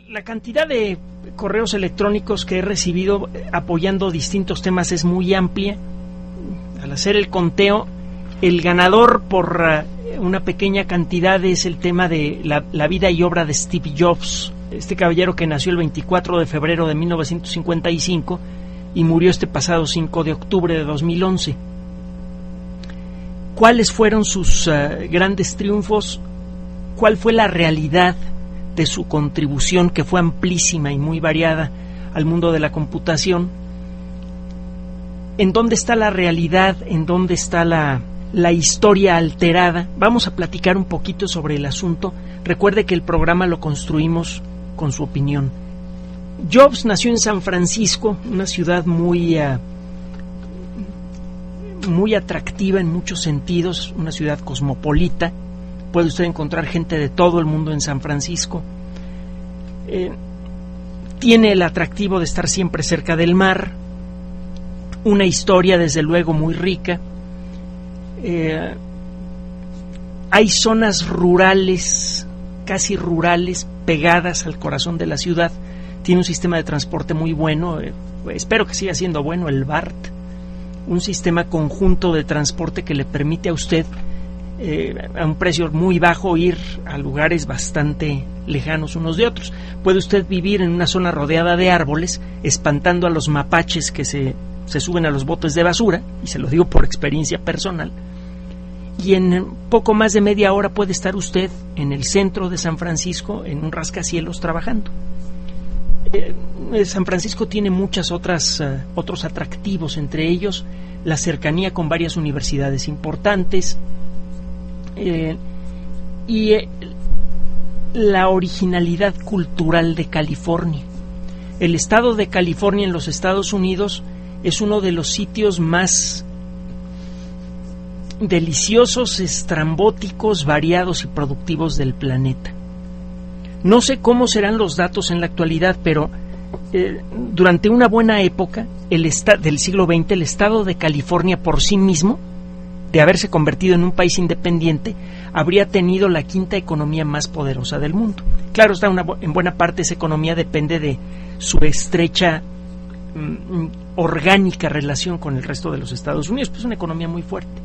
La cantidad de correos electrónicos que he recibido apoyando distintos temas es muy amplia. Al hacer el conteo, el ganador por una pequeña cantidad es el tema de la vida y obra de Steve Jobs, este caballero que nació el 24 de febrero de 1955 y murió este pasado 5 de octubre de 2011. ¿Cuáles fueron sus grandes triunfos? ¿Cuál fue la realidad de su contribución, que fue amplísima y muy variada al mundo de la computación? ¿En dónde está la realidad? ¿En dónde está la historia alterada? Vamos a platicar un poquito sobre el asunto. Recuerde que el programa lo construimos con su opinión. Jobs nació en San Francisco, una ciudad muy atractiva en muchos sentidos, una ciudad cosmopolita. Puede usted encontrar gente de todo el mundo en San Francisco. Tiene el atractivo de estar siempre cerca del mar, una historia desde luego muy rica. Hay zonas rurales, casi rurales, pegadas al corazón de la ciudad. Tiene un sistema de transporte muy bueno, espero que siga siendo bueno, el BART, un sistema conjunto de transporte que le permite a usted a un precio muy bajo ir a lugares bastante lejanos unos de otros. Puede usted vivir en una zona rodeada de árboles, espantando a los mapaches que se suben a los botes de basura, y se lo digo por experiencia personal, y en poco más de media hora puede estar usted en el centro de San Francisco en un rascacielos trabajando. San Francisco tiene muchas otros atractivos, entre ellos la cercanía con varias universidades importantes, y la originalidad cultural de California. El estado de California en los Estados Unidos es uno de los sitios más deliciosos, estrambóticos, variados y productivos del planeta. No sé cómo serán los datos en la actualidad, pero durante una buena época del siglo XX, el estado de California por sí mismo, de haberse convertido en un país independiente, habría tenido la quinta economía más poderosa del mundo. Claro está, en buena parte esa economía depende de su estrecha orgánica relación con el resto de los Estados Unidos, pues es una economía muy fuerte.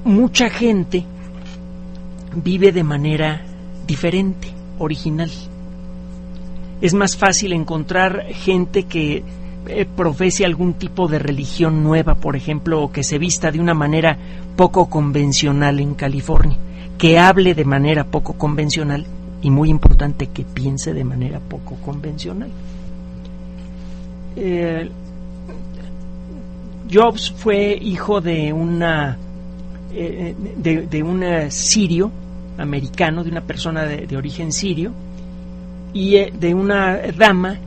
Mucha gente vive de manera diferente, original. Es más fácil encontrar gente que profese algún tipo de religión nueva, por ejemplo, o que se vista de una manera poco convencional en California, que hable de manera poco convencional y, muy importante, que piense de manera poco convencional. Jobs fue hijo de un sirio americano, de una persona de origen sirio, y de una dama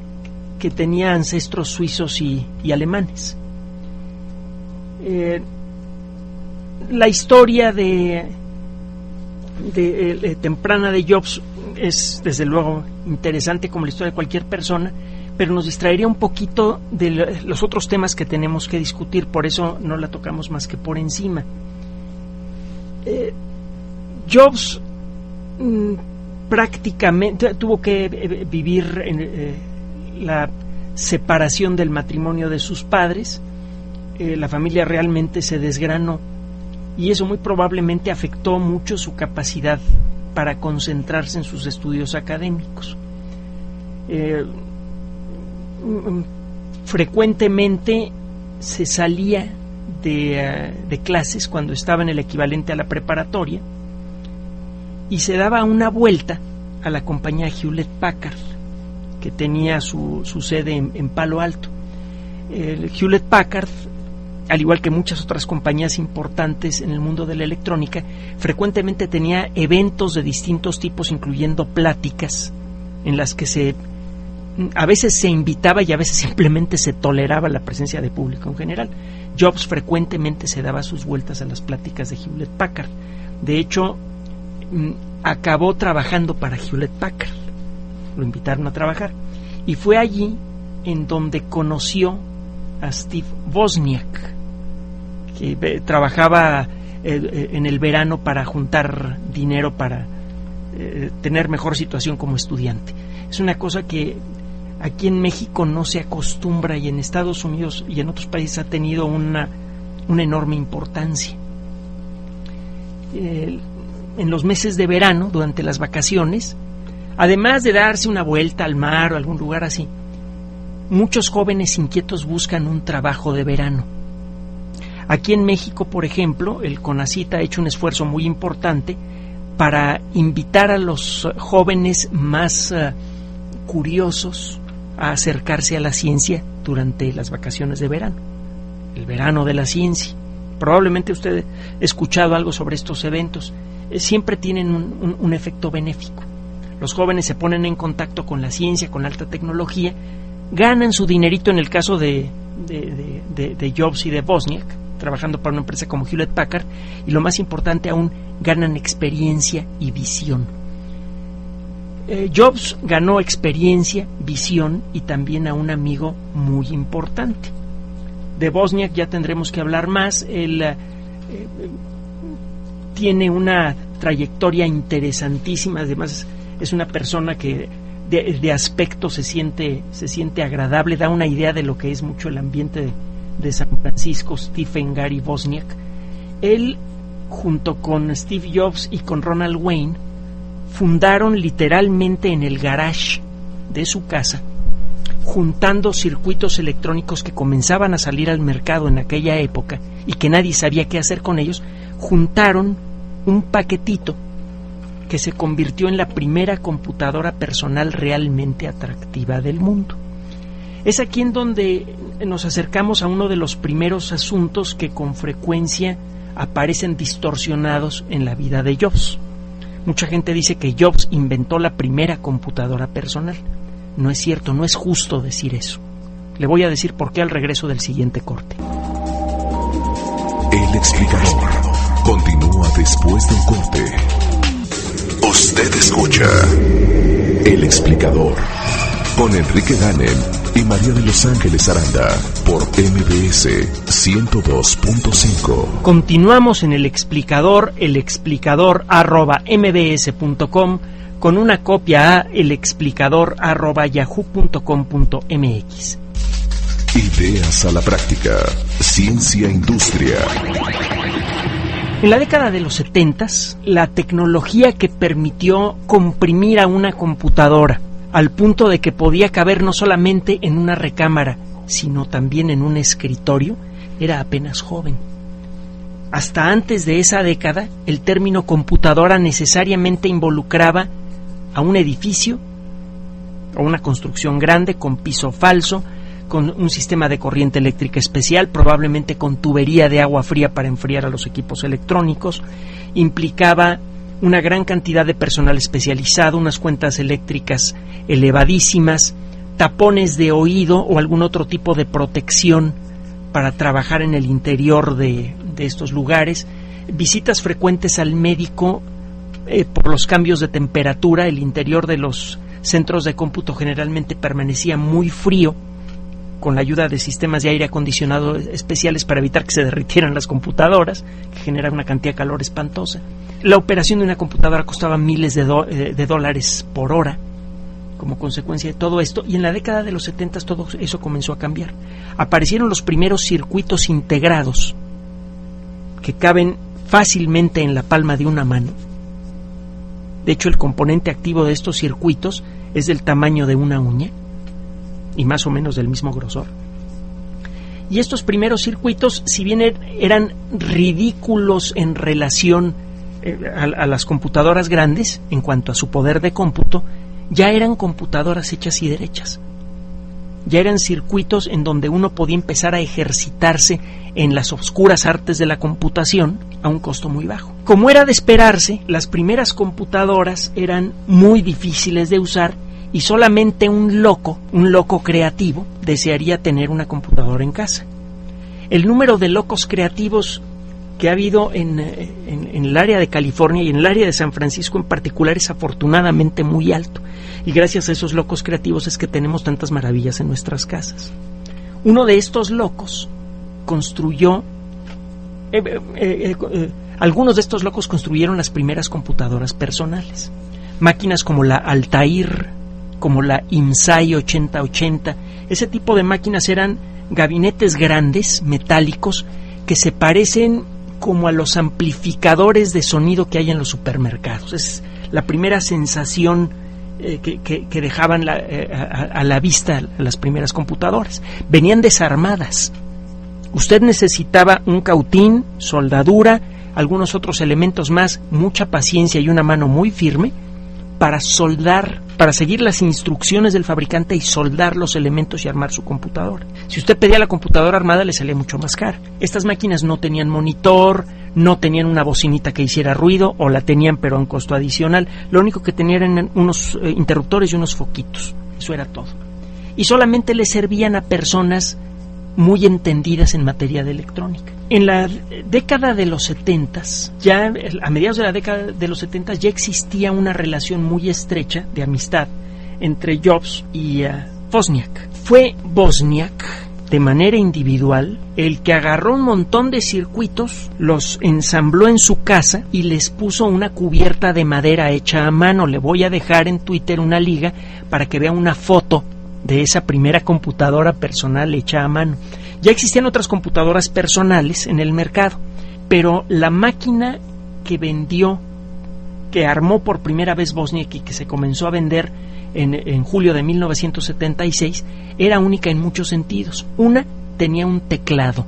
que tenía ancestros suizos y alemanes. La historia temprana de Jobs es desde luego interesante, como la historia de cualquier persona, pero nos distraería un poquito de los otros temas que tenemos que discutir, por eso no la tocamos más que por encima. Jobs prácticamente tuvo que vivir en la separación del matrimonio de sus padres. La familia realmente se desgranó y eso muy probablemente afectó mucho su capacidad para concentrarse en sus estudios académicos. Frecuentemente se salía de clases cuando estaba en el equivalente a la preparatoria y se daba una vuelta a la compañía Hewlett Packard, que tenía su sede en Palo Alto. Hewlett Packard, al igual que muchas otras compañías importantes en el mundo de la electrónica, frecuentemente tenía eventos de distintos tipos, incluyendo pláticas en las que a veces se invitaba y a veces simplemente se toleraba la presencia de público en general. Jobs frecuentemente se daba sus vueltas a las pláticas de Hewlett Packard. De hecho, acabó trabajando para Hewlett Packard. Lo invitaron a trabajar y fue allí en donde conoció a Steve Wozniak, que trabajaba en el verano para juntar dinero para tener mejor situación como estudiante. Es una cosa que aquí en México no se acostumbra, y en Estados Unidos y en otros países ha tenido una enorme importancia. En los meses de verano, durante las vacaciones, además de darse una vuelta al mar o algún lugar así, muchos jóvenes inquietos buscan un trabajo de verano. Aquí en México, por ejemplo, el CONACYT ha hecho un esfuerzo muy importante para invitar a los jóvenes más curiosos a acercarse a la ciencia durante las vacaciones de verano, el verano de la ciencia. Probablemente usted ha escuchado algo sobre estos eventos. Siempre tienen un efecto benéfico. Los jóvenes se ponen en contacto con la ciencia, con alta tecnología, ganan su dinerito, en el caso de Jobs y de Wozniak, trabajando para una empresa como Hewlett Packard, y lo más importante aún, ganan experiencia y visión. Jobs ganó experiencia, visión y también a un amigo muy importante. De Wozniak ya tendremos que hablar más. Él tiene una trayectoria interesantísima, además es una persona que de aspecto se siente agradable, da una idea de lo que es mucho el ambiente de San Francisco, Stephen Gary Wozniak. Él, junto con Steve Jobs y con Ronald Wayne, fundaron literalmente en el garage de su casa, juntando circuitos electrónicos que comenzaban a salir al mercado en aquella época y que nadie sabía qué hacer con ellos. Juntaron un paquetito que se convirtió en la primera computadora personal realmente atractiva del mundo. Es aquí en donde nos acercamos a uno de los primeros asuntos que con frecuencia aparecen distorsionados en la vida de Jobs. Mucha gente dice que Jobs inventó la primera computadora personal. No es cierto, no es justo decir eso. Le voy a decir por qué al regreso del siguiente corte. El explicador continúa después del corte. Usted escucha El explicador con Enrique Ganem y María de Los Ángeles Aranda por MBS 102.5. Continuamos en El explicador @mbs.com, con una copia a elexplicador@yahoo.com.mx. Ideas a la práctica. Ciencia Industria. En la década de los 70, la tecnología que permitió comprimir a una computadora al punto de que podía caber no solamente en una recámara, sino también en un escritorio, era apenas joven. Hasta antes de esa década, el término computadora necesariamente involucraba a un edificio, a una construcción grande con piso falso, con un sistema de corriente eléctrica especial, probablemente con tubería de agua fría para enfriar a los equipos electrónicos. Implicaba una gran cantidad de personal especializado, unas cuentas eléctricas elevadísimas, tapones de oído o algún otro tipo de protección para trabajar en el interior de estos lugares, visitas frecuentes al médico por los cambios de temperatura. El interior de los centros de cómputo generalmente permanecía muy frío, con la ayuda de sistemas de aire acondicionado especiales para evitar que se derritieran las computadoras, que generan una cantidad de calor espantosa. La operación de una computadora costaba miles de dólares por hora como consecuencia de todo esto, y en la década de los 70 todo eso comenzó a cambiar. Aparecieron los primeros circuitos integrados que caben fácilmente en la palma de una mano. De hecho, el componente activo de estos circuitos es del tamaño de una uña y más o menos del mismo grosor. Y estos primeros circuitos, si bien eran ridículos en relación a las computadoras grandes en cuanto a su poder de cómputo, ya eran computadoras hechas y derechas. Ya eran circuitos en donde uno podía empezar a ejercitarse en las oscuras artes de la computación a un costo muy bajo. Como era de esperarse, las primeras computadoras eran muy difíciles de usar y solamente un loco creativo, desearía tener una computadora en casa. El número de locos creativos que ha habido en el área de California y en el área de San Francisco en particular es afortunadamente muy alto, y gracias a esos locos creativos es que tenemos tantas maravillas en nuestras casas. Uno de estos locos construyó algunos de estos locos construyeron las primeras computadoras personales. máquinas como la Altair, como la IMSAI 8080. Ese tipo de máquinas eran gabinetes grandes, metálicos, que se parecen como a los amplificadores de sonido que hay en los supermercados. Es la primera sensación que dejaban a la vista las primeras computadoras. Venían desarmadas. Usted necesitaba un cautín, soldadura, algunos otros elementos más, mucha paciencia y una mano muy firme para soldar, para seguir las instrucciones del fabricante y soldar los elementos y armar su computadora. Si usted pedía la computadora armada, le salía mucho más cara. Estas máquinas no tenían monitor, no tenían una bocinita que hiciera ruido, o la tenían pero a un costo adicional. Lo único que tenían eran unos interruptores y unos foquitos. Eso era todo. Y solamente le servían a personas muy entendidas en materia de electrónica. En la década de los 70s, ya a mediados de la década de los 70s, ya existía una relación muy estrecha de amistad entre Jobs y Wozniak. Fue Wozniak, de manera individual, el que agarró un montón de circuitos, los ensambló en su casa y les puso una cubierta de madera hecha a mano. Le voy a dejar en Twitter una liga para que vea una foto de esa primera computadora personal hecha a mano. Ya existían otras computadoras personales en el mercado, pero la máquina que vendió, que armó por primera vez Wozniak y que se comenzó a vender en julio de 1976, era única en muchos sentidos. Una, tenía un teclado.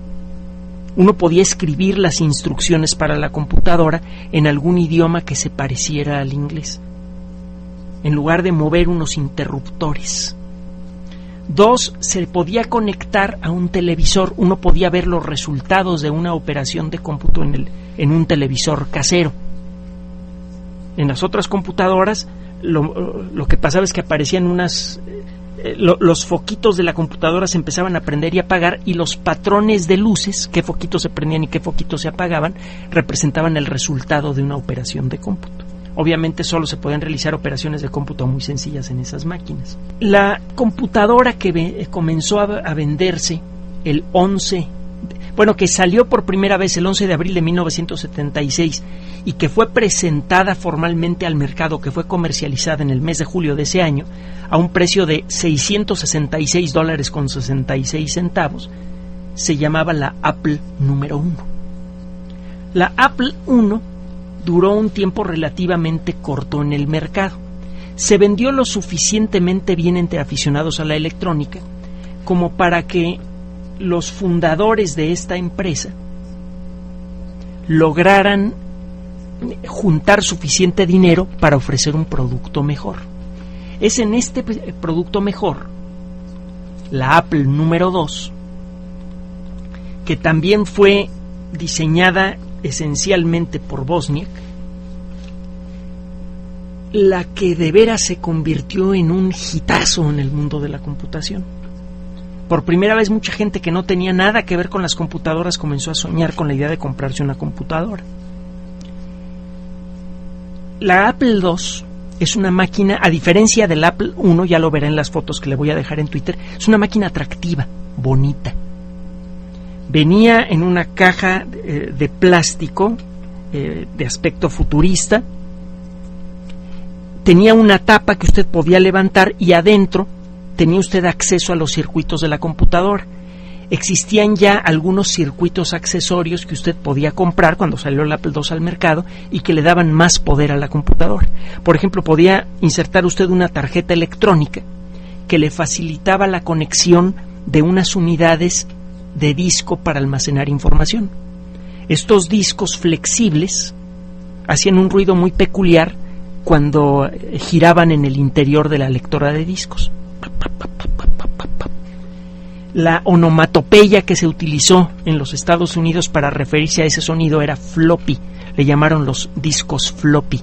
Uno podía escribir las instrucciones para la computadora en algún idioma que se pareciera al inglés, en lugar de mover unos interruptores. Dos, se podía conectar a un televisor. Uno podía ver los resultados de una operación de cómputo en un televisor casero. En las otras computadoras lo que pasaba es que aparecían los foquitos de la computadora se empezaban a prender y apagar, y los patrones de luces, qué foquitos se prendían y qué foquitos se apagaban, representaban el resultado de una operación de cómputo. Obviamente solo se pueden realizar operaciones de cómputo muy sencillas en esas máquinas. La computadora que comenzó a venderse que salió por primera vez el 11 de abril de 1976 y que fue presentada formalmente al mercado, que fue comercializada en el mes de julio de ese año a un precio de $666.66, se llamaba la Apple número 1. La Apple I duró un tiempo relativamente corto en el mercado. Se vendió lo suficientemente bien entre aficionados a la electrónica como para que los fundadores de esta empresa lograran juntar suficiente dinero para ofrecer un producto mejor. Es en este producto mejor, la Apple número 2, que también fue diseñada esencialmente por Wozniak, la que de veras se convirtió en un hitazo en el mundo de la computación. Por primera vez, mucha gente que no tenía nada que ver con las computadoras comenzó a soñar con la idea de comprarse una computadora. La Apple II es una máquina, a diferencia del Apple I, ya lo verá en las fotos que le voy a dejar en Twitter, es una máquina atractiva, bonita. Venía en una caja de plástico de aspecto futurista. Tenía una tapa que usted podía levantar y adentro tenía usted acceso a los circuitos de la computadora. Existían ya algunos circuitos accesorios que usted podía comprar cuando salió el Apple II al mercado y que le daban más poder a la computadora. Por ejemplo, podía insertar usted una tarjeta electrónica que le facilitaba la conexión de unas unidades de disco para almacenar información. Estos discos flexibles hacían un ruido muy peculiar cuando giraban en el interior de la lectora de discos. La onomatopeya que se utilizó en los Estados Unidos para referirse a ese sonido era floppy. Le llamaron los discos floppy.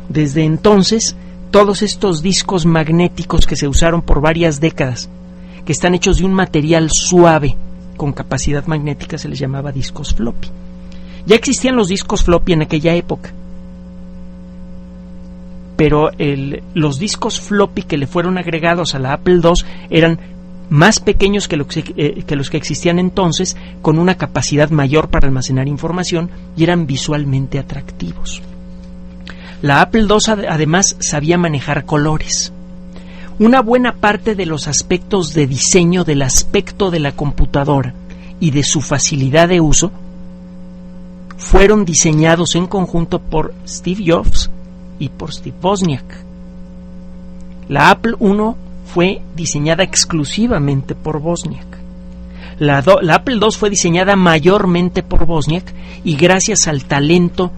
Desde entonces, todos estos discos magnéticos que se usaron por varias décadas, que están hechos de un material suave con capacidad magnética, se les llamaba discos floppy. Ya existían los discos floppy en aquella época, pero los discos floppy que le fueron agregados a la Apple II eran más pequeños que los que existían entonces, con una capacidad mayor para almacenar información, y eran visualmente atractivos. La Apple II además sabía manejar colores. Una buena parte de los aspectos de diseño del aspecto de la computadora y de su facilidad de uso fueron diseñados en conjunto por Steve Jobs y por Steve Wozniak. La Apple I fue diseñada exclusivamente por Wozniak. La Apple II fue diseñada mayormente por Wozniak y gracias al talento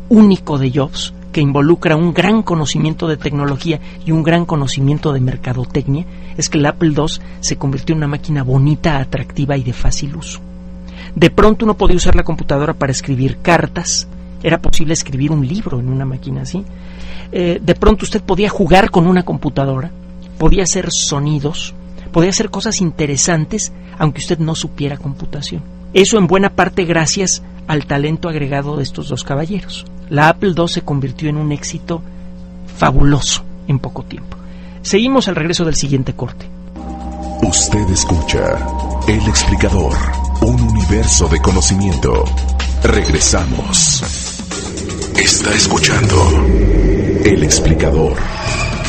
único de Jobs, que involucra un gran conocimiento de tecnología y un gran conocimiento de mercadotecnia, es que el Apple II se convirtió en una máquina bonita, atractiva y de fácil uso. De pronto uno podía usar la computadora para escribir cartas, era posible escribir un libro en una máquina así. De pronto usted podía jugar con una computadora, podía hacer sonidos, podía hacer cosas interesantes, aunque usted no supiera computación. Eso en buena parte gracias al talento agregado de estos dos caballeros. La Apple II se convirtió en un éxito fabuloso en poco tiempo. Seguimos al regreso del siguiente corte. Usted escucha El Explicador, un universo de conocimiento. Regresamos. Está escuchando El Explicador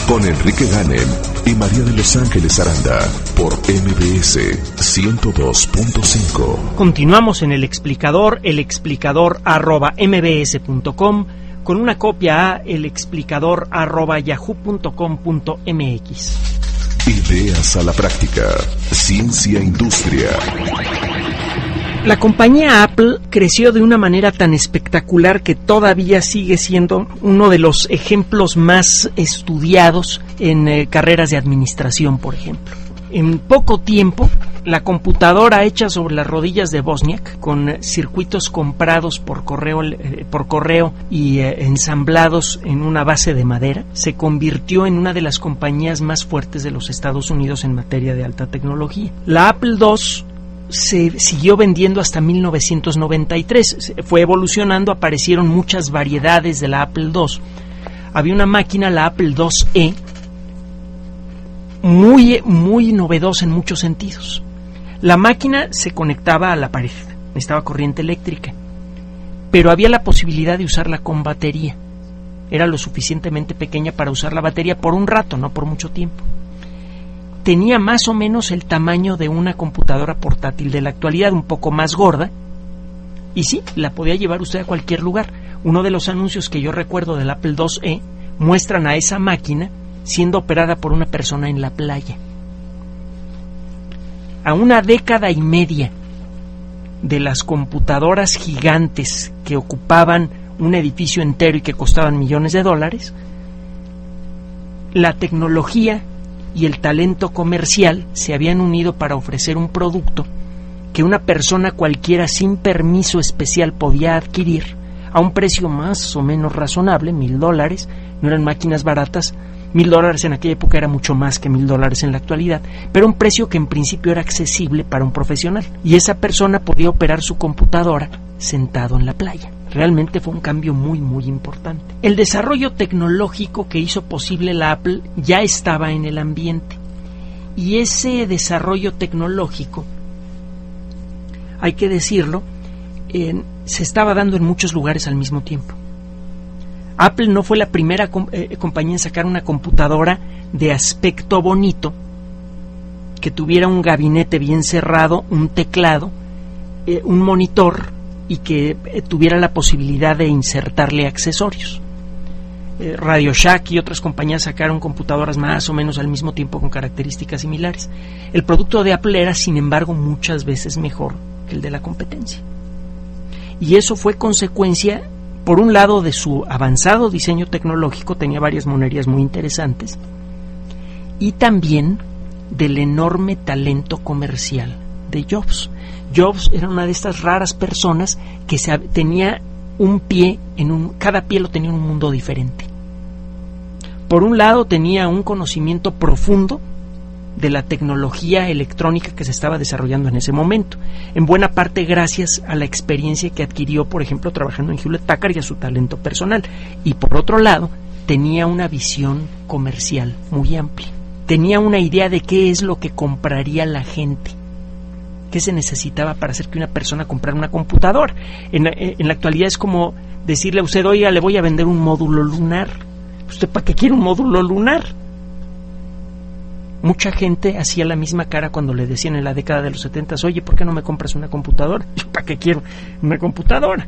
con Enrique Ganem y María de Los Ángeles Aranda por MBS 102.5. Continuamos en El Explicador @mbs.com, con una copia a elexplicador@yahoo.com.mx. Ideas a la práctica. Ciencia e industria. La compañía Apple creció de una manera tan espectacular que todavía sigue siendo uno de los ejemplos más estudiados en carreras de administración, por ejemplo. En poco tiempo, la computadora hecha sobre las rodillas de Wozniak, con circuitos comprados por correo y ensamblados en una base de madera, se convirtió en una de las compañías más fuertes de los Estados Unidos en materia de alta tecnología. La Apple II se siguió vendiendo hasta 1993, fue evolucionando, aparecieron muchas variedades de la Apple II. Había una máquina, la Apple IIe, muy novedosa en muchos sentidos. La máquina se conectaba a la pared, necesitaba corriente eléctrica, pero había la posibilidad de usarla con batería. Era lo suficientemente pequeña para usar la batería por un rato, no por mucho tiempo. Tenía más o menos el tamaño de una computadora portátil de la actualidad, un poco más gorda, y sí, la podía llevar usted a cualquier lugar. Uno de los anuncios que yo recuerdo del Apple IIe muestran a esa máquina siendo operada por una persona en la playa. A una década y media de las computadoras gigantes que ocupaban un edificio entero y que costaban millones de dólares, la tecnología y el talento comercial se habían unido para ofrecer un producto que una persona cualquiera sin permiso especial podía adquirir a un precio más o menos razonable, $1,000, no eran máquinas baratas. $1,000 en aquella época era mucho más que $1,000 en la actualidad, pero un precio que en principio era accesible para un profesional, y esa persona podía operar su computadora sentado en la playa. Realmente fue un cambio muy importante. El desarrollo tecnológico que hizo posible la Apple ya estaba en el ambiente, y ese desarrollo tecnológico, hay que decirlo, se estaba dando en muchos lugares al mismo tiempo. Apple no fue la primera compañía en sacar una computadora de aspecto bonito, que tuviera un gabinete bien cerrado, un teclado, un monitor y que tuviera la posibilidad de insertarle accesorios. Radio Shack y otras compañías sacaron computadoras más o menos al mismo tiempo con características similares. El producto de Apple era, sin embargo, muchas veces mejor que el de la competencia. Y eso fue consecuencia, por un lado, de su avanzado diseño tecnológico, tenía varias monerías muy interesantes, y también del enorme talento comercial de Jobs. Jobs era una de estas raras personas que tenía un pie cada pie lo tenía en un mundo diferente. Por un lado, tenía un conocimiento profundo de la tecnología electrónica que se estaba desarrollando en ese momento, en buena parte gracias a la experiencia que adquirió, por ejemplo, trabajando en Hewlett Packard, y a su talento personal. Y por otro lado, tenía una visión comercial muy amplia. Tenía una idea de qué es lo que compraría la gente, qué se necesitaba para hacer que una persona comprara una computadora. En la actualidad es como decirle a usted, oiga, le voy a vender un módulo lunar. ¿Usted para qué quiere un módulo lunar? Mucha gente hacía la misma cara cuando le decían en la década de los 70, oye, ¿por qué no me compras una computadora? Yo, ¿para qué quiero una computadora?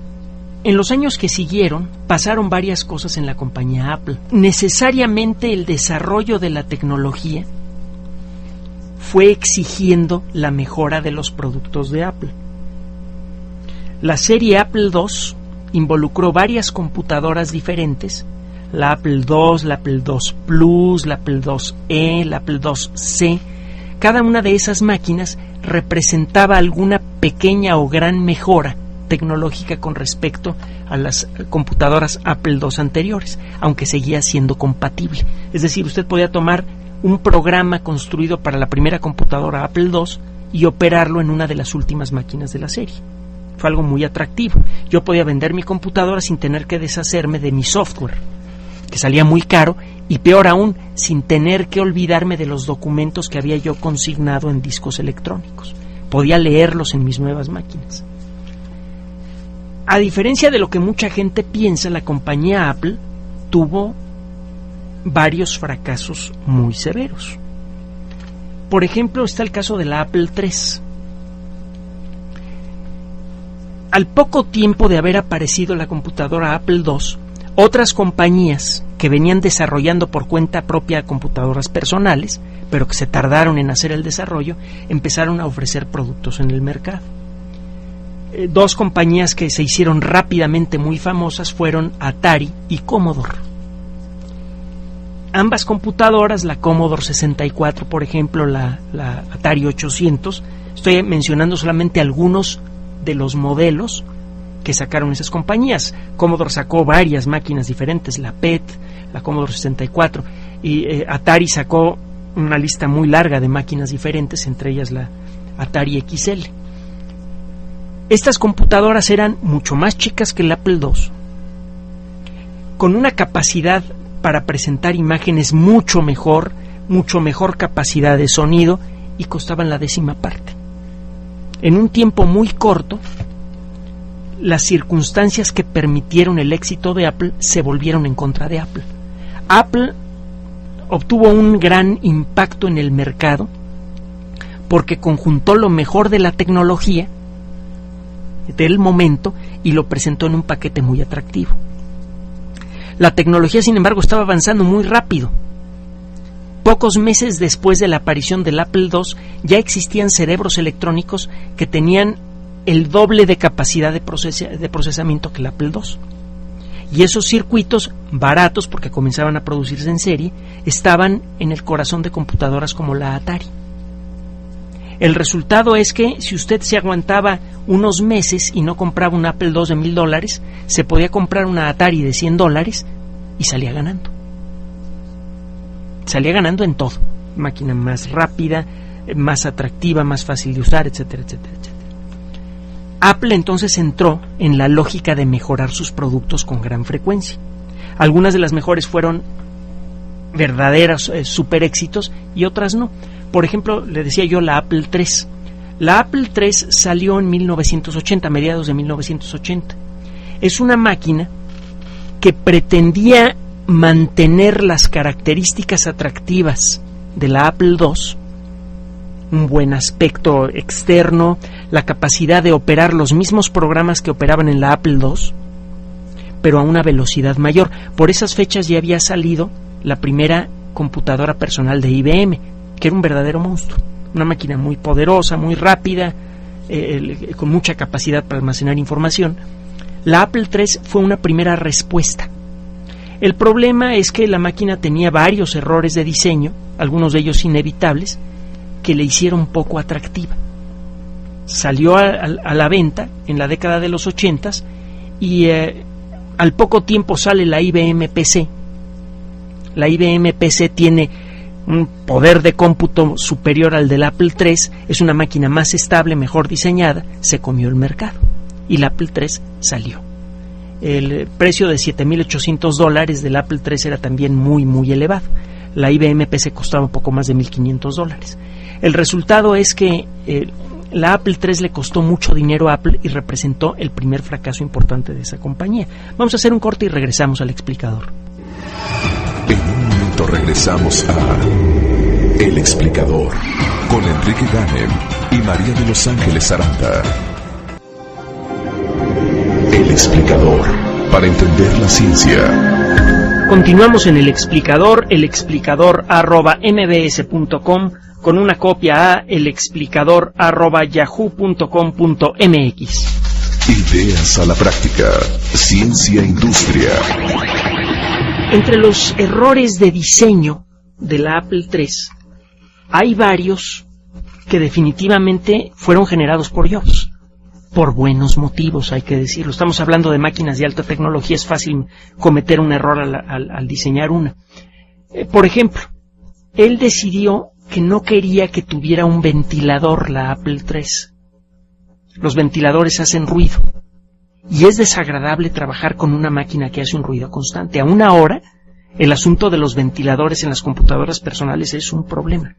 En los años que siguieron, pasaron varias cosas en la compañía Apple. Necesariamente el desarrollo de la tecnología fue exigiendo la mejora de los productos de Apple. La serie Apple II involucró varias computadoras diferentes, la Apple II, la Apple II Plus, la Apple IIe, la Apple IIc. Cada una de esas máquinas representaba alguna pequeña o gran mejora tecnológica con respecto a las computadoras Apple II anteriores, aunque seguía siendo compatible. Es decir, usted podía tomar un programa construido para la primera computadora Apple II y operarlo en una de las últimas máquinas de la serie. Fue algo muy atractivo. Yo podía vender mi computadora sin tener que deshacerme de mi software, que salía muy caro, y peor aún, sin tener que olvidarme de los documentos que había yo consignado en discos electrónicos. Podía leerlos en mis nuevas máquinas. A diferencia de lo que mucha gente piensa, la compañía Apple tuvo varios fracasos muy severos. Por ejemplo, está el caso de la Apple III. Al poco tiempo de haber aparecido la computadora Apple II, otras compañías que venían desarrollando por cuenta propia computadoras personales, pero que se tardaron en hacer el desarrollo, empezaron a ofrecer productos en el mercado. Dos compañías que se hicieron rápidamente muy famosas fueron Atari y Commodore. Ambas computadoras, la Commodore 64, por ejemplo, la Atari 800, estoy mencionando solamente algunos de los modelos que sacaron esas compañías. Commodore sacó varias máquinas diferentes, la PET, la Commodore 64, y Atari sacó una lista muy larga de máquinas diferentes, entre ellas la Atari XL. Estas computadoras eran mucho más chicas que el Apple II, con una capacidad para presentar imágenes mucho mejor capacidad de sonido, y costaban la 10ª parte. En un tiempo muy corto, las circunstancias que permitieron el éxito de Apple se volvieron en contra de Apple. Apple obtuvo un gran impacto en el mercado porque conjuntó lo mejor de la tecnología del momento y lo presentó en un paquete muy atractivo. La tecnología, sin embargo, estaba avanzando muy rápido. Pocos meses después de la aparición del Apple II, ya existían cerebros electrónicos que tenían el doble de capacidad de procesamiento que el Apple II. Y esos circuitos, baratos porque comenzaban a producirse en serie, estaban en el corazón de computadoras como la Atari. El resultado es que si usted se aguantaba unos meses y no compraba un Apple II de $1,000, se podía comprar una Atari de $100 y salía ganando. Salía ganando en todo. Máquina más rápida, más atractiva, más fácil de usar, etcétera, etcétera, etcétera. Apple entonces entró en la lógica de mejorar sus productos con gran frecuencia. Algunas de las mejores fueron verdaderos super éxitos y otras no. Por ejemplo, le decía yo la Apple III. La Apple III salió en 1980, mediados de 1980. Es una máquina que pretendía mantener las características atractivas de la Apple II, un buen aspecto externo, la capacidad de operar los mismos programas que operaban en la Apple II, pero a una velocidad mayor. Por esas fechas ya había salido la primera computadora personal de IBM, que era un verdadero monstruo, una máquina muy poderosa, muy rápida, con mucha capacidad para almacenar información. La Apple III fue una primera respuesta. El problema es que la máquina tenía varios errores de diseño, algunos de ellos inevitables, que le hicieron poco atractiva. Salió a la venta en la década de los 80 y al poco tiempo sale la IBM PC. La IBM PC tiene un poder de cómputo superior al del Apple III, es una máquina más estable, mejor diseñada, se comió el mercado y la Apple III salió. El precio de $7,800 del Apple III era también muy elevado. La IBM PC costaba un poco más de $1,500. El resultado es que la Apple III le costó mucho dinero a Apple y representó el primer fracaso importante de esa compañía. Vamos a hacer un corte y regresamos al explicador. En un momento regresamos a El Explicador con Enrique Ganem y María de Los Ángeles Aranda. El Explicador, para entender la ciencia. Continuamos en el explicador @mbs.com, con una copia a elexplicador@yahoo.com.mx. Ideas a la práctica, ciencia e industria. Entre los errores de diseño de la Apple III hay varios que definitivamente fueron generados por Jobs. Por buenos motivos, hay que decirlo. Estamos hablando de máquinas de alta tecnología, es fácil cometer un error al diseñar una. Por ejemplo, él decidió que no quería que tuviera un ventilador la Apple III. Los ventiladores hacen ruido y es desagradable trabajar con una máquina que hace un ruido constante. Aún ahora, el asunto de los ventiladores en las computadoras personales es un problema.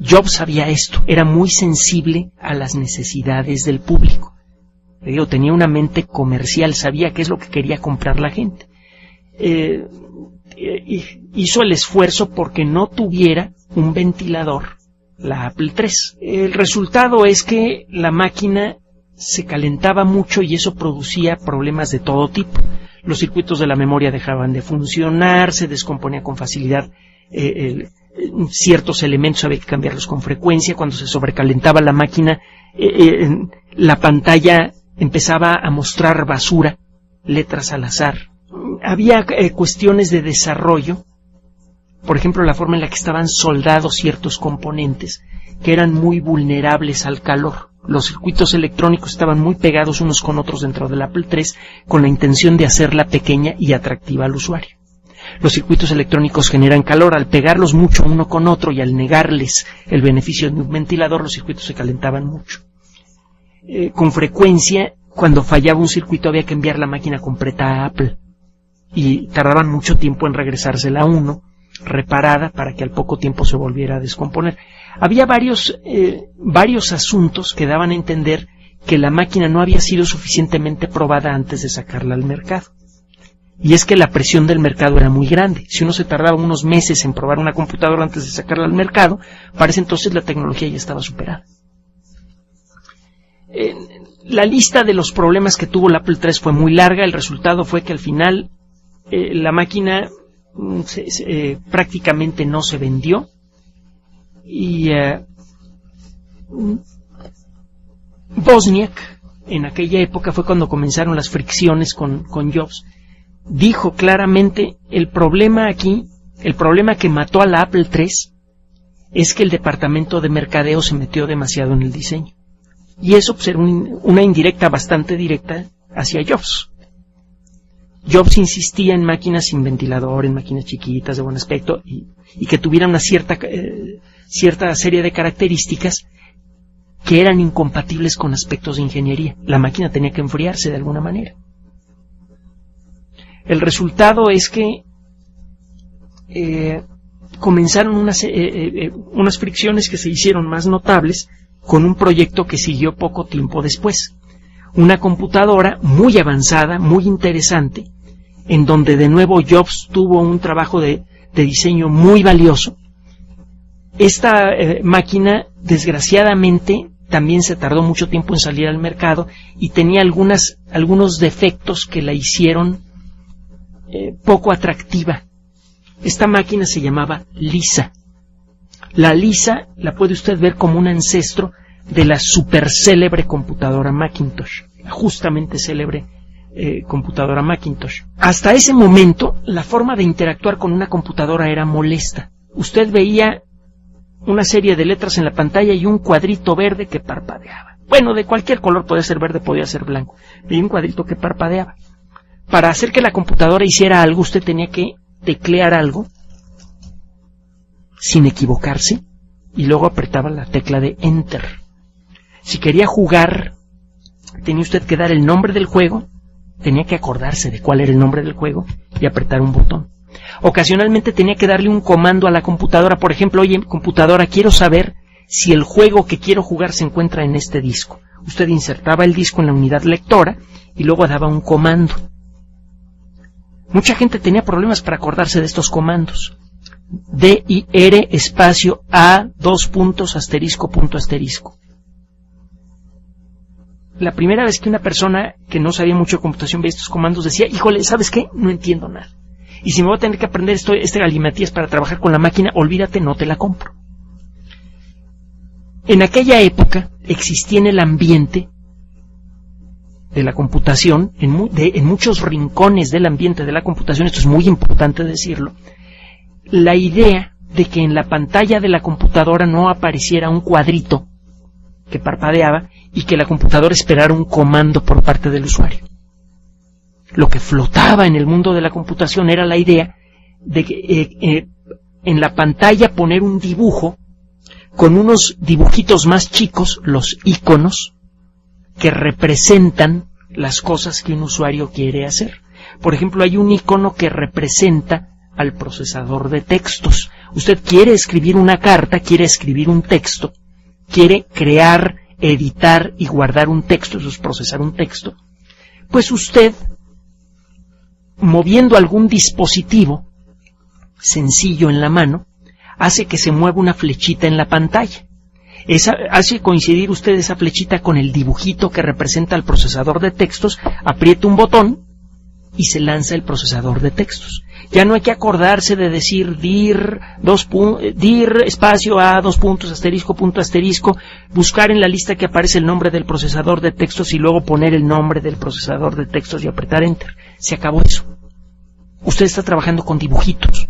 Jobs sabía esto, era muy sensible a las necesidades del público. Tenía una mente comercial, sabía qué es lo que quería comprar la gente. Hizo el esfuerzo porque no tuviera un ventilador la Apple III. El resultado es que la máquina se calentaba mucho y eso producía problemas de todo tipo. Los circuitos de la memoria dejaban de funcionar, se descomponía con facilidad ciertos elementos, había que cambiarlos con frecuencia. Cuando se sobrecalentaba la máquina, la pantalla empezaba a mostrar basura, letras al azar. Había cuestiones de desarrollo, por ejemplo, la forma en la que estaban soldados ciertos componentes que eran muy vulnerables al calor. Los circuitos electrónicos estaban muy pegados unos con otros dentro del Apple III con la intención de hacerla pequeña y atractiva al usuario. Los circuitos electrónicos generan calor, al pegarlos mucho uno con otro y al negarles el beneficio de un ventilador, los circuitos se calentaban mucho. Con frecuencia, cuando fallaba un circuito había que enviar la máquina completa a Apple y tardaban mucho tiempo en regresársela a uno, reparada, para que al poco tiempo se volviera a descomponer. Había varios asuntos que daban a entender que la máquina no había sido suficientemente probada antes de sacarla al mercado. Y es que la presión del mercado era muy grande. Si uno se tardaba unos meses en probar una computadora antes de sacarla al mercado, para ese entonces la tecnología ya estaba superada. La lista de los problemas que tuvo la Apple III fue muy larga. El resultado fue que al final la máquina prácticamente no se vendió. Y Wozniak, en aquella época, fue cuando comenzaron las fricciones con Jobs. Dijo claramente: el problema aquí, el problema que mató a la Apple III es que el departamento de mercadeo se metió demasiado en el diseño. Y eso pues, era una indirecta bastante directa hacia Jobs. Jobs insistía en máquinas sin ventilador, en máquinas chiquitas de buen aspecto y que tuvieran una cierta serie de características que eran incompatibles con aspectos de ingeniería. La máquina tenía que enfriarse de alguna manera. El resultado es que comenzaron unas fricciones que se hicieron más notables con un proyecto que siguió poco tiempo después. Una computadora muy avanzada, muy interesante, en donde de nuevo Jobs tuvo un trabajo de diseño muy valioso. Esta máquina, desgraciadamente, también se tardó mucho tiempo en salir al mercado y tenía algunos defectos que la hicieron poco atractiva. Esta máquina se llamaba Lisa. La Lisa la puede usted ver como un ancestro de la super célebre computadora Macintosh, justamente célebre computadora Macintosh. Hasta ese momento, la forma de interactuar con una computadora era molesta. Usted veía una serie de letras en la pantalla y un cuadrito verde que parpadeaba. Bueno, de cualquier color, podía ser verde, podía ser blanco. Veía un cuadrito que parpadeaba. Para hacer que la computadora hiciera algo, usted tenía que teclear algo sin equivocarse y luego apretaba la tecla de Enter. Si quería jugar, tenía usted que dar el nombre del juego, tenía que acordarse de cuál era el nombre del juego y apretar un botón. Ocasionalmente tenía que darle un comando a la computadora, por ejemplo: oye, computadora, quiero saber si el juego que quiero jugar se encuentra en este disco. Usted insertaba el disco en la unidad lectora y luego daba un comando. Mucha gente tenía problemas para acordarse de estos comandos. DIR espacio A ****. La primera vez que una persona que no sabía mucho de computación veía estos comandos decía, híjole, ¿sabes qué? No entiendo nada. Y si me voy a tener que aprender este galimatías para trabajar con la máquina, olvídate, no te la compro. En aquella época existía en el ambiente de la computación, en muchos rincones del ambiente de la computación, esto es muy importante decirlo, la idea de que en la pantalla de la computadora no apareciera un cuadrito que parpadeaba y que la computadora esperara un comando por parte del usuario. Lo que flotaba en el mundo de la computación era la idea de que en la pantalla poner un dibujo con unos dibujitos más chicos, los iconos, que representan las cosas que un usuario quiere hacer. Por ejemplo, hay un icono que representa al procesador de textos. Usted quiere escribir una carta, quiere escribir un texto, quiere crear, editar y guardar un texto, eso es procesar un texto. Pues usted, moviendo algún dispositivo sencillo en la mano, hace que se mueva una flechita en la pantalla. Hace coincidir usted esa flechita con el dibujito que representa al procesador de textos, aprieta un botón y se lanza el procesador de textos. Ya no hay que acordarse de decir dir espacio A ****, buscar en la lista que aparece el nombre del procesador de textos y luego poner el nombre del procesador de textos y apretar enter. Se acabó eso. Usted está trabajando con dibujitos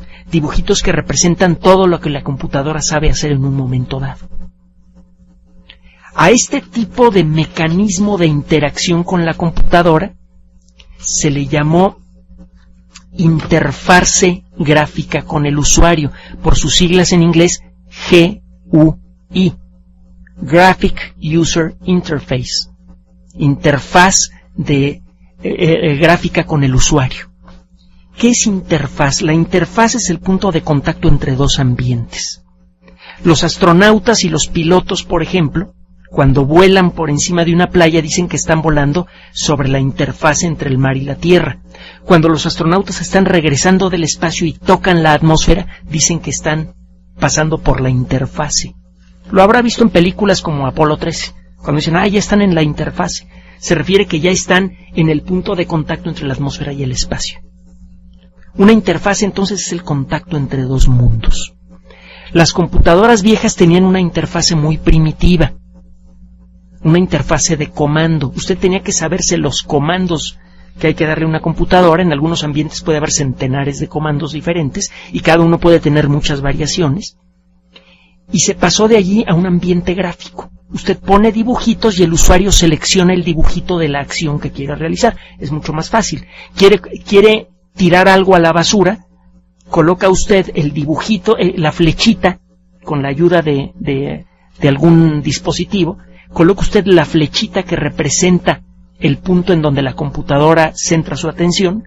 que representan todo lo que la computadora sabe hacer en un momento dado. A este tipo de mecanismo de interacción con la computadora se le llamó interfase gráfica con el usuario, por sus siglas en inglés GUI, Graphic User Interface, interfaz de gráfica con el usuario. ¿Qué es interfaz? La interfaz es el punto de contacto entre dos ambientes. Los astronautas y los pilotos, por ejemplo, cuando vuelan por encima de una playa, dicen que están volando sobre la interfaz entre el mar y la tierra. Cuando los astronautas están regresando del espacio y tocan la atmósfera, dicen que están pasando por la interfase. Lo habrá visto en películas como Apolo 13. Cuando dicen, ya están en la interfase, se refiere que ya están en el punto de contacto entre la atmósfera y el espacio. Una interfase entonces es el contacto entre dos mundos. Las computadoras viejas tenían una interfase muy primitiva, una interfase de comando. Usted tenía que saberse los comandos que hay que darle a una computadora. En algunos ambientes puede haber centenares de comandos diferentes y cada uno puede tener muchas variaciones. Y se pasó de allí a un ambiente gráfico. Usted pone dibujitos y el usuario selecciona el dibujito de la acción que quiera realizar. Es mucho más fácil. Quiere tirar algo a la basura, coloca usted el dibujito, la flechita, con la ayuda de algún dispositivo, coloca usted la flechita que representa el punto en donde la computadora centra su atención,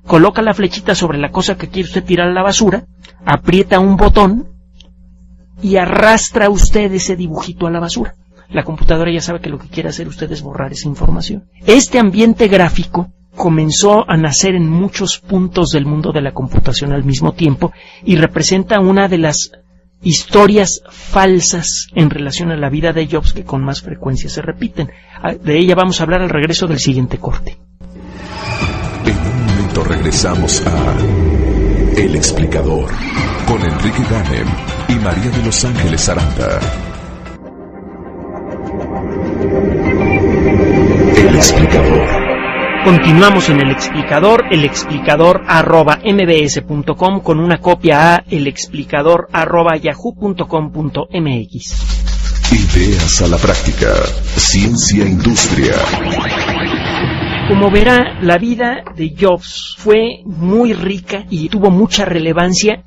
coloca la flechita sobre la cosa que quiere usted tirar a la basura, aprieta un botón y arrastra usted ese dibujito a la basura. La computadora ya sabe que lo que quiere hacer usted es borrar esa información. Este ambiente gráfico comenzó a nacer en muchos puntos del mundo de la computación al mismo tiempo y representa una de las historias falsas en relación a la vida de Jobs que con más frecuencia se repiten. De ella vamos a hablar al regreso del siguiente corte. En un momento regresamos a El Explicador con Enrique Ganem y María de Los Ángeles Aranda. El Explicador. Continuamos en El Explicador @mbs.com con una copia a elexplicador@yahoo.com.mx. Ideas a la práctica. Ciencia Industria. Como verá, la vida de Jobs fue muy rica y tuvo mucha relevancia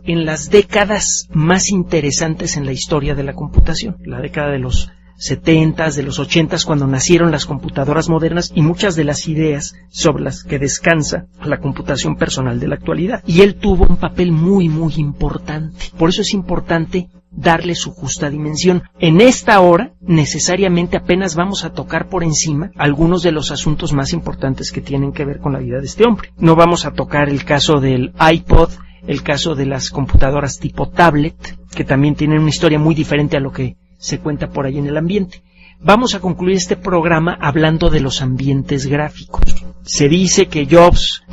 en las décadas más interesantes en la historia de la computación. La década de los 70s, de los 80s, cuando nacieron las computadoras modernas y muchas de las ideas sobre las que descansa la computación personal de la actualidad. Y él tuvo un papel muy, muy importante. Por eso es importante darle su justa dimensión. En esta hora, necesariamente apenas vamos a tocar por encima algunos de los asuntos más importantes que tienen que ver con la vida de este hombre. No vamos a tocar el caso del iPod, el caso de las computadoras tipo tablet, que también tienen una historia muy diferente a lo que se cuenta por ahí en el ambiente. Vamos a concluir este programa hablando de los ambientes gráficos. Se dice que Jobs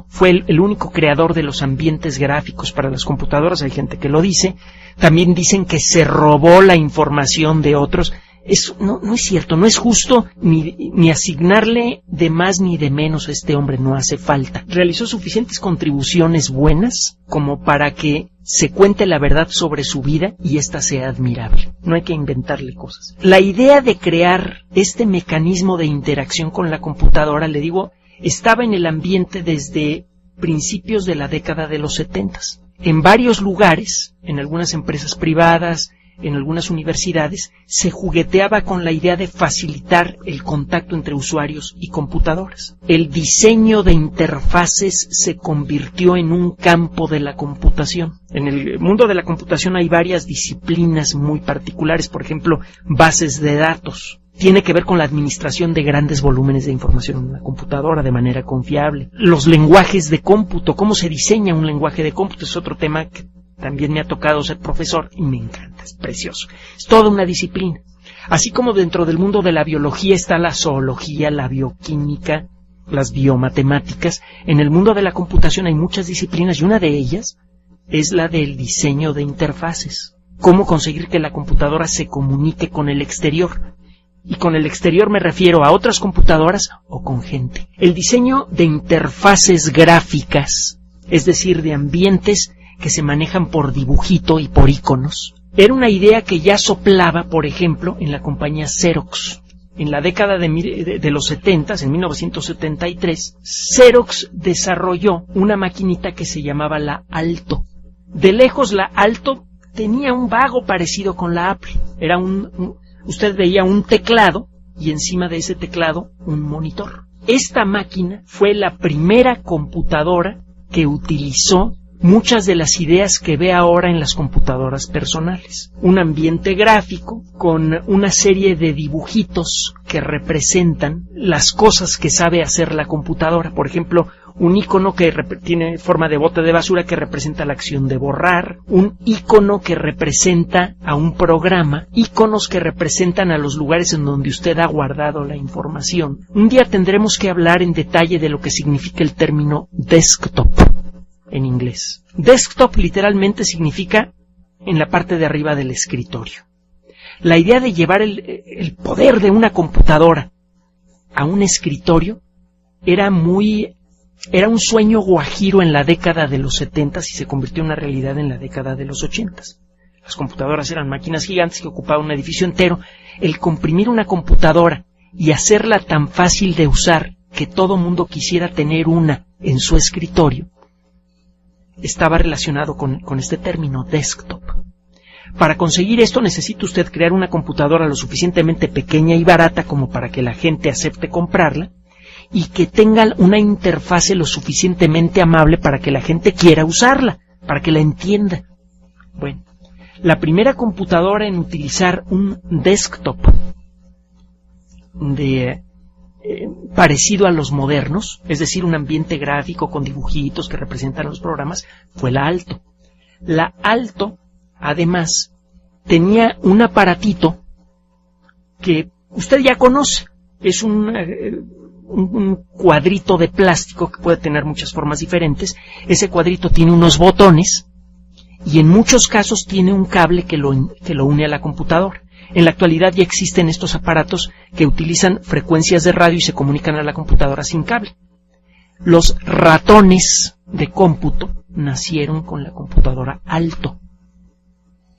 fue el único creador de los ambientes gráficos para las computadoras. Hay gente que lo dice. También dicen que se robó la información de otros. Eso no es cierto, no es justo ni asignarle de más ni de menos a este hombre, no hace falta. Realizó suficientes contribuciones buenas como para que se cuente la verdad sobre su vida y ésta sea admirable. No hay que inventarle cosas. La idea de crear este mecanismo de interacción con la computadora, le digo, estaba en el ambiente desde principios de la década de los 70s. En varios lugares, en algunas empresas privadas, en algunas universidades, se jugueteaba con la idea de facilitar el contacto entre usuarios y computadoras. El diseño de interfaces se convirtió en un campo de la computación. En el mundo de la computación hay varias disciplinas muy particulares, por ejemplo, bases de datos. Tiene que ver con la administración de grandes volúmenes de información en una computadora de manera confiable. Los lenguajes de cómputo, cómo se diseña un lenguaje de cómputo, es otro tema que también me ha tocado ser profesor y me encanta, es precioso. Es toda una disciplina. Así como dentro del mundo de la biología está la zoología, la bioquímica, las biomatemáticas, en el mundo de la computación hay muchas disciplinas y una de ellas es la del diseño de interfaces. Cómo conseguir que la computadora se comunique con el exterior. Y con el exterior me refiero a otras computadoras o con gente. El diseño de interfaces gráficas, es decir, de ambientes que se manejan por dibujito y por iconos, era una idea que ya soplaba, por ejemplo, en la compañía Xerox. En la década de los 70s, en 1973, Xerox desarrolló una maquinita que se llamaba la Alto. De lejos, la Alto tenía un vago parecido con la Apple. Era usted veía un teclado y encima de ese teclado un monitor. Esta máquina fue la primera computadora que utilizó muchas de las ideas que ve ahora en las computadoras personales. Un ambiente gráfico con una serie de dibujitos que representan las cosas que sabe hacer la computadora. Por ejemplo, un icono que tiene forma de bote de basura que representa la acción de borrar, un icono que representa a un programa, iconos que representan a los lugares en donde usted ha guardado la información. Un día tendremos que hablar en detalle de lo que significa el término desktop en inglés. Desktop literalmente significa en la parte de arriba del escritorio. La idea de llevar el poder de una computadora a un escritorio era un sueño guajiro en la década de los 70s y se convirtió en una realidad en la década de los 80s. Las computadoras eran máquinas gigantes que ocupaban un edificio entero. El comprimir una computadora y hacerla tan fácil de usar que todo mundo quisiera tener una en su escritorio estaba relacionado con este término desktop. Para conseguir esto necesita usted crear una computadora lo suficientemente pequeña y barata como para que la gente acepte comprarla y que tenga una interfase lo suficientemente amable para que la gente quiera usarla, para que la entienda. Bueno, la primera computadora en utilizar un desktop parecido a los modernos, es decir, un ambiente gráfico con dibujitos que representan los programas, fue la Alto. La Alto, además, tenía un aparatito que usted ya conoce. Es un cuadrito de plástico que puede tener muchas formas diferentes. Ese cuadrito tiene unos botones y en muchos casos tiene un cable que lo une a la computadora. En la actualidad ya existen estos aparatos que utilizan frecuencias de radio y se comunican a la computadora sin cable. Los ratones de cómputo nacieron con la computadora Alto.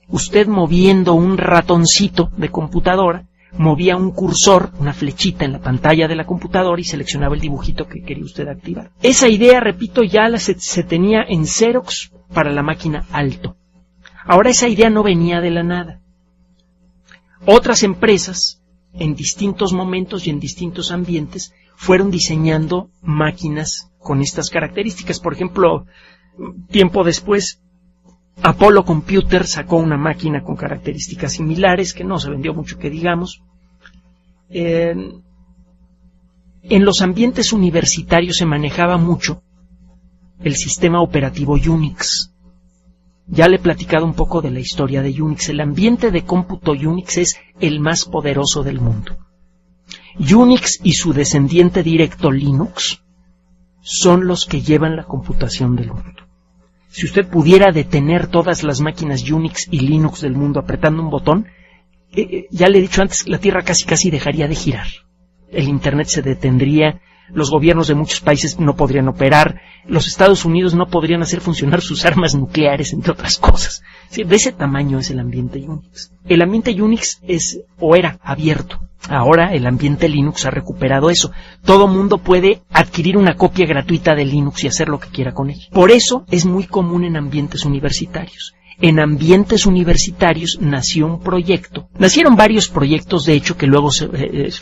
Usted moviendo un ratoncito de computadora, movía un cursor, una flechita en la pantalla de la computadora y seleccionaba el dibujito que quería usted activar. Esa idea, repito, ya se tenía en Xerox para la máquina Alto. Ahora esa idea no venía de la nada. Otras empresas, en distintos momentos y en distintos ambientes, fueron diseñando máquinas con estas características. Por ejemplo, tiempo después, Apollo Computer sacó una máquina con características similares que no se vendió mucho que digamos. En los ambientes universitarios se manejaba mucho el sistema operativo Unix. Ya le he platicado un poco de la historia de Unix. El ambiente de cómputo Unix es el más poderoso del mundo. Unix y su descendiente directo Linux son los que llevan la computación del mundo. Si usted pudiera detener todas las máquinas Unix y Linux del mundo apretando un botón, ya le he dicho antes, la Tierra casi dejaría de girar. El Internet se detendría, los gobiernos de muchos países no podrían operar, los Estados Unidos no podrían hacer funcionar sus armas nucleares, entre otras cosas. Sí, de ese tamaño es el ambiente Unix. El ambiente Unix es o era abierto. Ahora el ambiente Linux ha recuperado eso. Todo mundo puede adquirir una copia gratuita de Linux y hacer lo que quiera con él. Por eso es muy común en ambientes universitarios. En ambientes universitarios nació un proyecto. Nacieron varios proyectos, de hecho, que luego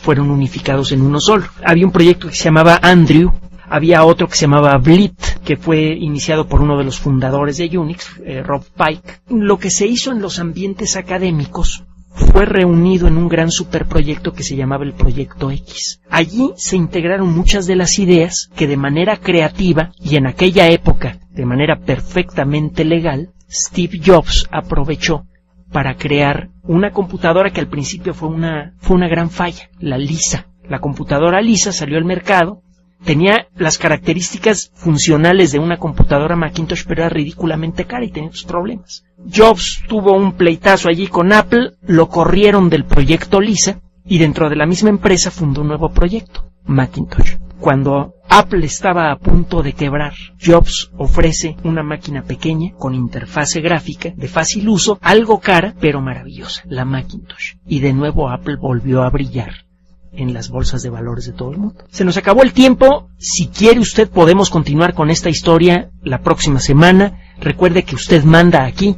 fueron unificados en uno solo. Había un proyecto que se llamaba Andrew, había otro que se llamaba Blit, que fue iniciado por uno de los fundadores de Unix, Rob Pike. Lo que se hizo en los ambientes académicos fue reunido en un gran superproyecto que se llamaba el Proyecto X. Allí se integraron muchas de las ideas que de manera creativa y en aquella época de manera perfectamente legal, Steve Jobs aprovechó para crear una computadora que al principio fue una gran falla, la Lisa. La computadora Lisa salió al mercado, tenía las características funcionales de una computadora Macintosh, pero era ridículamente cara y tenía sus problemas. Jobs tuvo un pleitazo allí con Apple, lo corrieron del proyecto Lisa y dentro de la misma empresa fundó un nuevo proyecto, Macintosh. Cuando Apple estaba a punto de quebrar, Jobs ofrece una máquina pequeña con interfase gráfica de fácil uso, algo cara pero maravillosa, la Macintosh. Y de nuevo Apple volvió a brillar en las bolsas de valores de todo el mundo. Se nos acabó el tiempo. Si quiere usted podemos continuar con esta historia la próxima semana. Recuerde que usted manda aquí.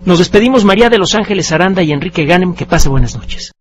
Nos despedimos María de Los Ángeles Aranda y Enrique Ganem. Que pase buenas noches.